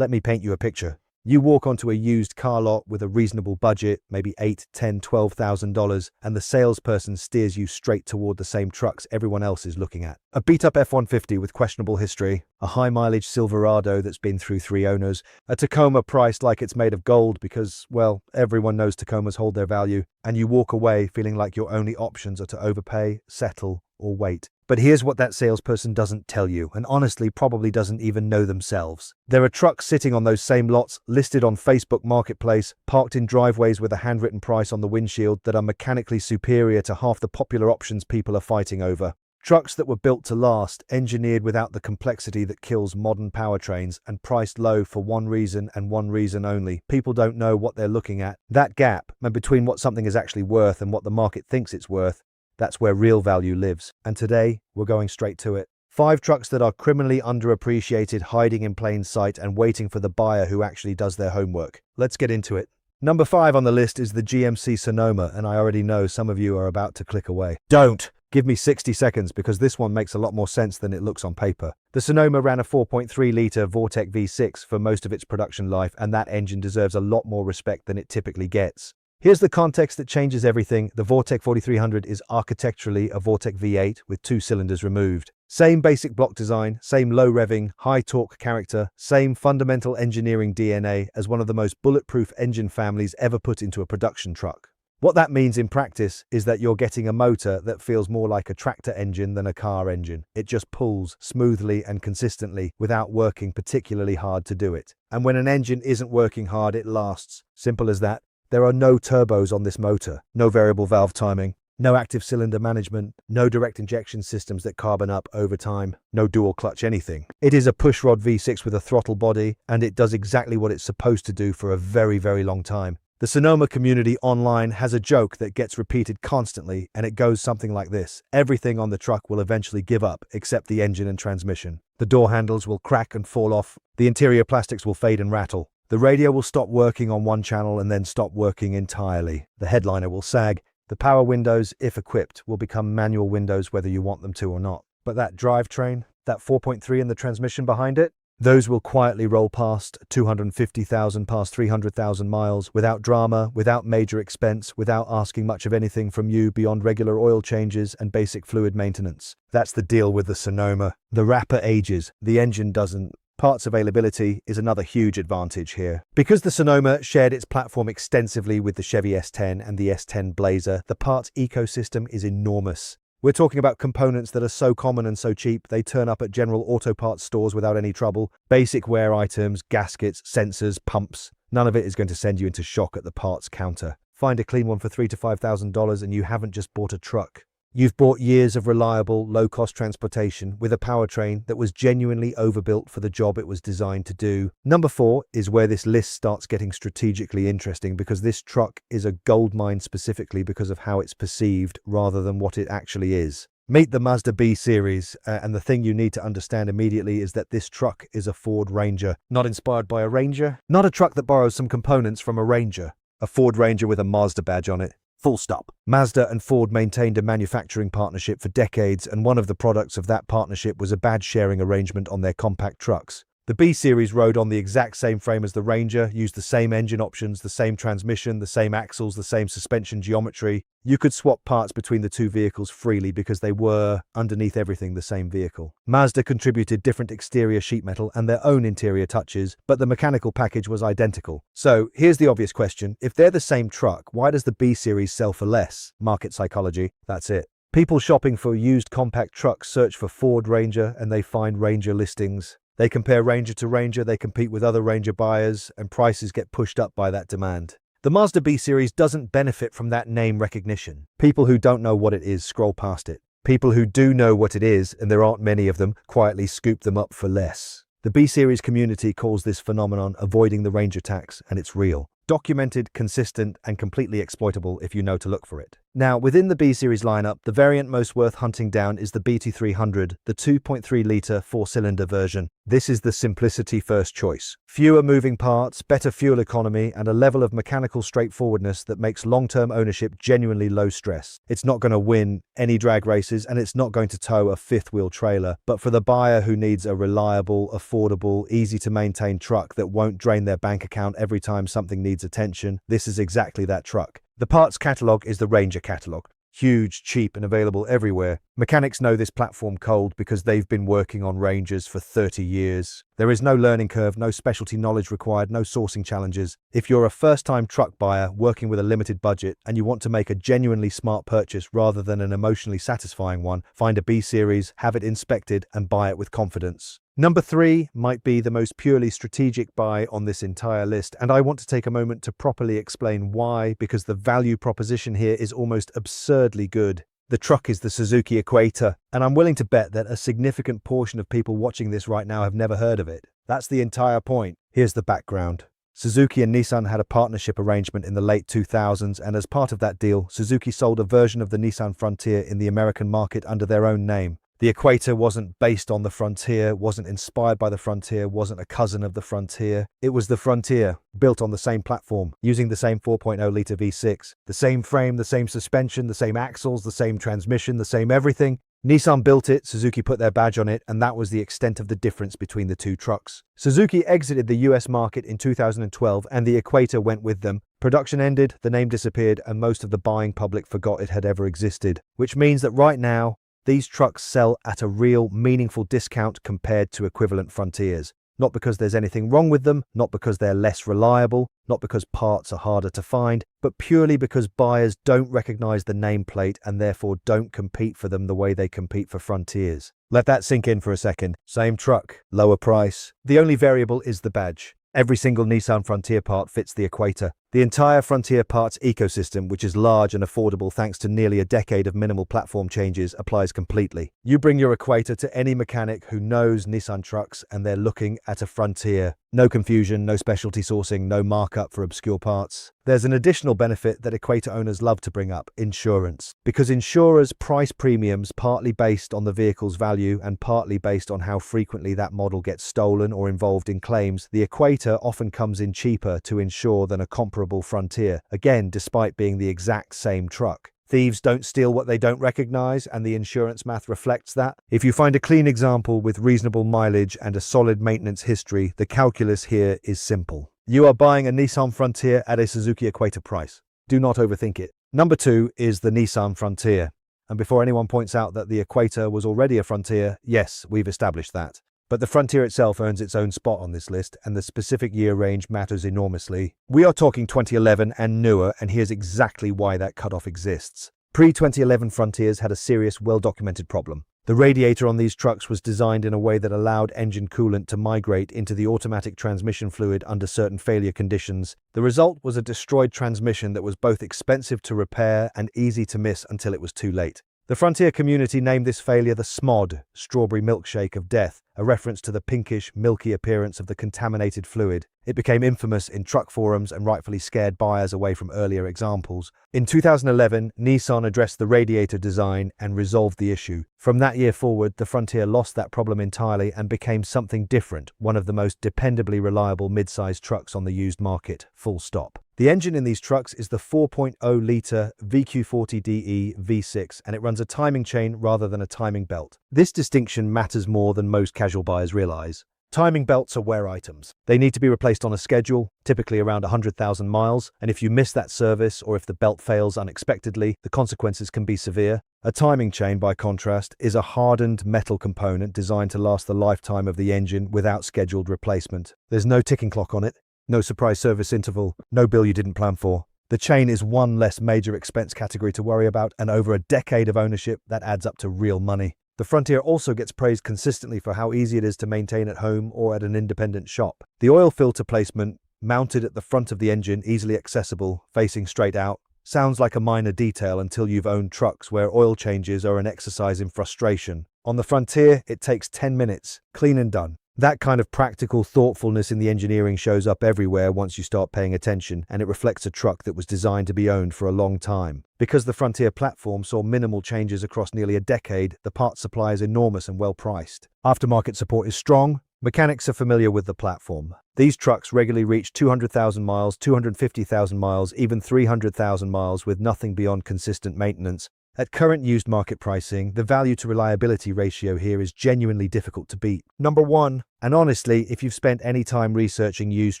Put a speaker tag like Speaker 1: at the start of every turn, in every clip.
Speaker 1: Let me paint you a picture. You walk onto a used car lot with a reasonable budget, maybe $8, $10, $12,000, and the salesperson steers you straight toward the same trucks everyone else is looking at. A beat-up F-150 with questionable history, a high-mileage Silverado that's been through 3 owners, a Tacoma priced like it's made of gold because, well, everyone knows Tacomas hold their value, and you walk away feeling like your only options are to overpay, settle, or wait. But here's what that salesperson doesn't tell you, and honestly probably doesn't even know themselves. There are trucks sitting on those same lots, listed on Facebook Marketplace, parked in driveways with a handwritten price on the windshield that are mechanically superior to half the popular options people are fighting over. Trucks that were built to last, engineered without the complexity that kills modern powertrains, and priced low for one reason and one reason only. People don't know what they're looking at. That gap, between what something is actually worth and what the market thinks it's worth, that's where real value lives. And today, we're going straight to it. 5 trucks that are criminally underappreciated, hiding in plain sight, and waiting for the buyer who actually does their homework. Let's get into it. Number 5 on the list is the GMC Sonoma, and I already know some of you are about to click away. Don't! Give me 60 seconds because this one makes a lot more sense than it looks on paper. The Sonoma ran a 4.3-litre Vortec V6 for most of its production life, and that engine deserves a lot more respect than it typically gets. Here's the context that changes everything. The Vortec 4300 is architecturally a Vortec V8 with 2 cylinders removed. Same basic block design, same low revving, high torque character, same fundamental engineering DNA as one of the most bulletproof engine families ever put into a production truck. What that means in practice is that you're getting a motor that feels more like a tractor engine than a car engine. It just pulls smoothly and consistently without working particularly hard to do it. And when an engine isn't working hard, it lasts. Simple as that. There are no turbos on this motor, no variable valve timing, no active cylinder management, no direct injection systems that carbon up over time, no dual clutch anything. It is a pushrod V6 with a throttle body, and it does exactly what it's supposed to do for a very, very long time. The Sonoma community online has a joke that gets repeated constantly, and it goes something like this. Everything on the truck will eventually give up, except the engine and transmission. The door handles will crack and fall off, the interior plastics will fade and rattle. The radio will stop working on one channel and then stop working entirely. The headliner will sag. The power windows, if equipped, will become manual windows whether you want them to or not. But that drivetrain, that 4.3 and the transmission behind it, those will quietly roll past 250,000, past 300,000 miles, without drama, without major expense, without asking much of anything from you beyond regular oil changes and basic fluid maintenance. That's the deal with the Sonoma. The wrapper ages, the engine doesn't. Parts availability is another huge advantage here. Because the Sonoma shared its platform extensively with the Chevy S10 and the S10 Blazer, the parts ecosystem is enormous. We're talking about components that are so common and so cheap, they turn up at general auto parts stores without any trouble. Basic wear items, gaskets, sensors, pumps. None of it is going to send you into shock at the parts counter. Find a clean one for $3,000 to $5,000 and you haven't just bought a truck. You've bought years of reliable, low-cost transportation with a powertrain that was genuinely overbuilt for the job it was designed to do. Number 4 is where this list starts getting strategically interesting because this truck is a goldmine specifically because of how it's perceived rather than what it actually is. Meet the Mazda B series, and the thing you need to understand immediately is that this truck is a Ford Ranger. Not inspired by a Ranger, not a truck that borrows some components from a Ranger. A Ford Ranger with a Mazda badge on it. Full stop. Mazda and Ford maintained a manufacturing partnership for decades, and one of the products of that partnership was a badge sharing arrangement on their compact trucks. The B Series rode on the exact same frame as the Ranger, used the same engine options, the same transmission, the same axles, the same suspension geometry. You could swap parts between the two vehicles freely because they were, underneath everything, the same vehicle. Mazda contributed different exterior sheet metal and their own interior touches, but the mechanical package was identical. So here's the obvious question. If they're the same truck, why does the B Series sell for less? Market psychology. That's it. People shopping for used compact trucks search for Ford Ranger and they find Ranger listings. They compare Ranger to Ranger, they compete with other Ranger buyers, and prices get pushed up by that demand. The Mazda B Series doesn't benefit from that name recognition. People who don't know what it is scroll past it. People who do know what it is, and there aren't many of them, quietly scoop them up for less. The B Series community calls this phenomenon avoiding the Ranger tax, and it's real. Documented, consistent, and completely exploitable if you know to look for it. Now, within the B-Series lineup, the variant most worth hunting down is the BT300, the 2.3-litre four-cylinder version. This is the simplicity first choice. Fewer moving parts, better fuel economy, and a level of mechanical straightforwardness that makes long-term ownership genuinely low stress. It's not going to win any drag races, and it's not going to tow a fifth-wheel trailer. But for the buyer who needs a reliable, affordable, easy-to-maintain truck that won't drain their bank account every time something needs attention, this is exactly that truck. The parts catalogue is the Ranger catalogue. Huge, cheap, and available everywhere. Mechanics know this platform cold because they've been working on Rangers for 30 years. There is no learning curve, no specialty knowledge required, no sourcing challenges. If you're a first-time truck buyer working with a limited budget and you want to make a genuinely smart purchase rather than an emotionally satisfying one, find a B-Series, have it inspected, and buy it with confidence. Number 3 might be the most purely strategic buy on this entire list, and I want to take a moment to properly explain why, because the value proposition here is almost absurdly good. The truck is the Suzuki Equator, and I'm willing to bet that a significant portion of people watching this right now have never heard of it. That's the entire point. Here's the background. Suzuki and Nissan had a partnership arrangement in the late 2000s, and as part of that deal, Suzuki sold a version of the Nissan Frontier in the American market under their own name. The Equator wasn't based on the Frontier, wasn't inspired by the Frontier, wasn't a cousin of the Frontier. It was the Frontier, built on the same platform, using the same 4.0-litre V6. The same frame, the same suspension, the same axles, the same transmission, the same everything. Nissan built it, Suzuki put their badge on it, and that was the extent of the difference between the two trucks. Suzuki exited the US market in 2012, and the Equator went with them. Production ended, the name disappeared, and most of the buying public forgot it had ever existed. Which means that right now, these trucks sell at a real, meaningful discount compared to equivalent Frontiers. Not because there's anything wrong with them, not because they're less reliable, not because parts are harder to find, but purely because buyers don't recognize the nameplate and therefore don't compete for them the way they compete for Frontiers. Let that sink in for a second. Same truck, lower price. The only variable is the badge. Every single Nissan Frontier part fits the Equator. The entire Frontier parts ecosystem, which is large and affordable thanks to nearly a decade of minimal platform changes, applies completely. You bring your Equator to any mechanic who knows Nissan trucks and they're looking at a Frontier. No confusion, no specialty sourcing, no markup for obscure parts. There's an additional benefit that Equator owners love to bring up: insurance. Because insurers price premiums partly based on the vehicle's value and partly based on how frequently that model gets stolen or involved in claims, the Equator often comes in cheaper to insure than a comparable Frontier, again despite being the exact same truck. Thieves don't steal what they don't recognize, and the insurance math reflects that. If you find a clean example with reasonable mileage and a solid maintenance history, the calculus here is simple. You are buying a Nissan Frontier at a Suzuki Equator price. Do not overthink it. Number 2 is the Nissan Frontier. And before anyone points out that the Equator was already a Frontier, yes, we've established that. But the Frontier itself earns its own spot on this list, and the specific year range matters enormously. We are talking 2011 and newer, and here's exactly why that cutoff exists. Pre-2011 Frontiers had a serious, well-documented problem. The radiator on these trucks was designed in a way that allowed engine coolant to migrate into the automatic transmission fluid under certain failure conditions. The result was a destroyed transmission that was both expensive to repair and easy to miss until it was too late. The Frontier community named this failure the SMOD, strawberry milkshake of death, a reference to the pinkish, milky appearance of the contaminated fluid. It became infamous in truck forums and rightfully scared buyers away from earlier examples. In 2011, Nissan addressed the radiator design and resolved the issue. From that year forward, the Frontier lost that problem entirely and became something different, one of the most dependably reliable mid-sized trucks on the used market, full stop. The engine in these trucks is the 4.0-litre VQ40DE V6, and it runs a timing chain rather than a timing belt. This distinction matters more than most casual buyers realize. Timing belts are wear items. They need to be replaced on a schedule, typically around 100,000 miles, and if you miss that service or if the belt fails unexpectedly, the consequences can be severe. A timing chain, by contrast, is a hardened metal component designed to last the lifetime of the engine without scheduled replacement. There's no ticking clock on it. No surprise service interval, no bill you didn't plan for. The chain is one less major expense category to worry about, and over a decade of ownership, that adds up to real money. The Frontier also gets praised consistently for how easy it is to maintain at home or at an independent shop. The oil filter placement, mounted at the front of the engine, easily accessible, facing straight out, sounds like a minor detail until you've owned trucks where oil changes are an exercise in frustration. On the Frontier, it takes 10 minutes, clean and done. That kind of practical thoughtfulness in the engineering shows up everywhere once you start paying attention, and it reflects a truck that was designed to be owned for a long time. Because the Frontier platform saw minimal changes across nearly a decade, the parts supply is enormous and well priced. Aftermarket support is strong. Mechanics are familiar with the platform. These trucks regularly reach 200,000 miles, 250,000 miles, even 300,000 miles with nothing beyond consistent maintenance. At current used market pricing, the value to reliability ratio here is genuinely difficult to beat. Number 1. And honestly, if you've spent any time researching used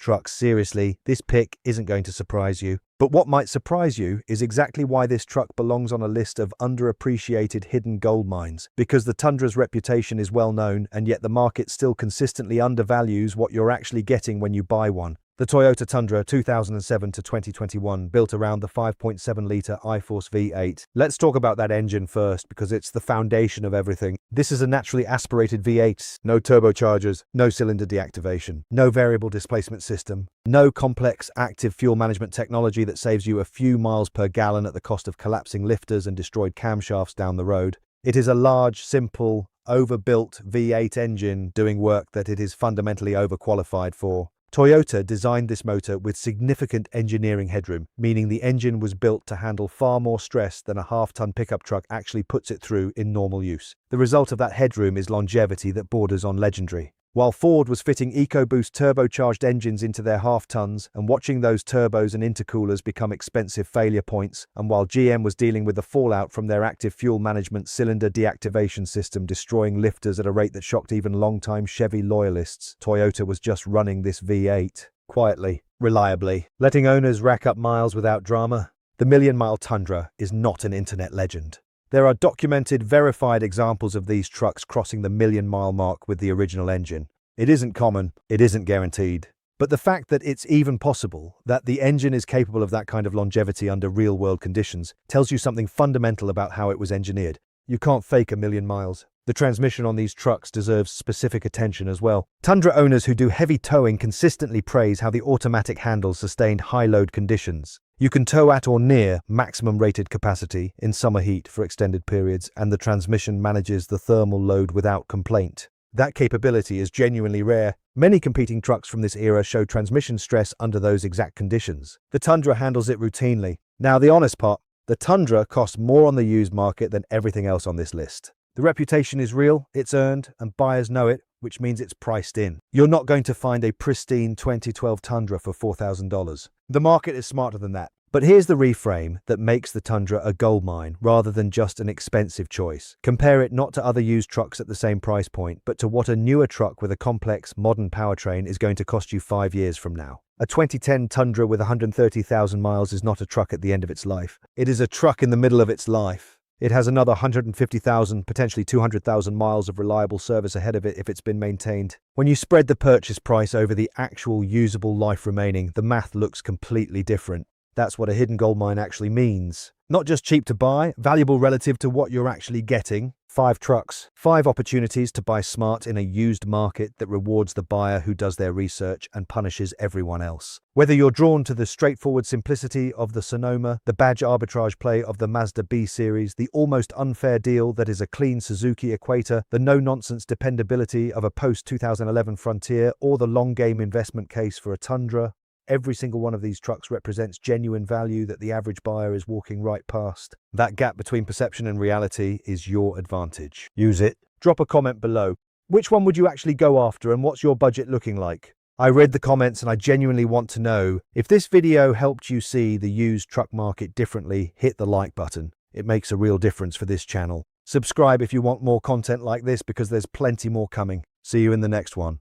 Speaker 1: trucks seriously, this pick isn't going to surprise you. But what might surprise you is exactly why this truck belongs on a list of underappreciated hidden gold mines. Because the Tundra's reputation is well known, and yet the market still consistently undervalues what you're actually getting when you buy one. The Toyota Tundra 2007 to 2021 built around the 5.7-litre iForce V8. Let's talk about that engine first because it's the foundation of everything. This is a naturally aspirated V8, no turbochargers, no cylinder deactivation, no variable displacement system, no complex active fuel management technology that saves you a few miles per gallon at the cost of collapsing lifters and destroyed camshafts down the road. It is a large, simple, overbuilt V8 engine doing work that it is fundamentally overqualified for. Toyota designed this motor with significant engineering headroom, meaning the engine was built to handle far more stress than a half-ton pickup truck actually puts it through in normal use. The result of that headroom is longevity that borders on legendary. While Ford was fitting EcoBoost turbocharged engines into their half-tons and watching those turbos and intercoolers become expensive failure points, and while GM was dealing with the fallout from their active fuel management cylinder deactivation system destroying lifters at a rate that shocked even longtime Chevy loyalists, Toyota was just running this V8 quietly, reliably, letting owners rack up miles without drama. The million-mile Tundra is not an internet legend. There are documented, verified examples of these trucks crossing the million-mile mark with the original engine. It isn't common, it isn't guaranteed. But the fact that it's even possible, that the engine is capable of that kind of longevity under real-world conditions, tells you something fundamental about how it was engineered. You can't fake a million miles. The transmission on these trucks deserves specific attention as well. Tundra owners who do heavy towing consistently praise how the automatic handles sustained high-load conditions. You can tow at or near maximum rated capacity in summer heat for extended periods, and the transmission manages the thermal load without complaint. That capability is genuinely rare. Many competing trucks from this era show transmission stress under those exact conditions. The Tundra handles it routinely. Now, the honest part, the Tundra costs more on the used market than everything else on this list. The reputation is real, it's earned, and buyers know it, which means it's priced in. You're not going to find a pristine 2012 Tundra for $4,000. The market is smarter than that. But here's the reframe that makes the Tundra a goldmine rather than just an expensive choice. Compare it not to other used trucks at the same price point, but to what a newer truck with a complex, modern powertrain is going to cost you 5 years from now. A 2010 Tundra with 130,000 miles is not a truck at the end of its life. It is a truck in the middle of its life. It has another 150,000, potentially 200,000 miles of reliable service ahead of it if it's been maintained. When you spread the purchase price over the actual usable life remaining, the math looks completely different. That's what a hidden gold mine actually means. Not just cheap to buy, valuable relative to what you're actually getting. 5 trucks, 5 opportunities to buy smart in a used market that rewards the buyer who does their research and punishes everyone else. Whether you're drawn to the straightforward simplicity of the Sonoma, the badge arbitrage play of the Mazda B series, the almost unfair deal that is a clean Suzuki Equator, the no-nonsense dependability of a post-2011 Frontier, or the long-game investment case for a Tundra, every single one of these trucks represents genuine value that the average buyer is walking right past. That gap between perception and reality is your advantage. Use it. Drop a comment below. Which one would you actually go after, and what's your budget looking like? I read the comments and I genuinely want to know. If this video helped you see the used truck market differently, hit the like button. It makes a real difference for this channel. Subscribe if you want more content like this because there's plenty more coming. See you in the next one.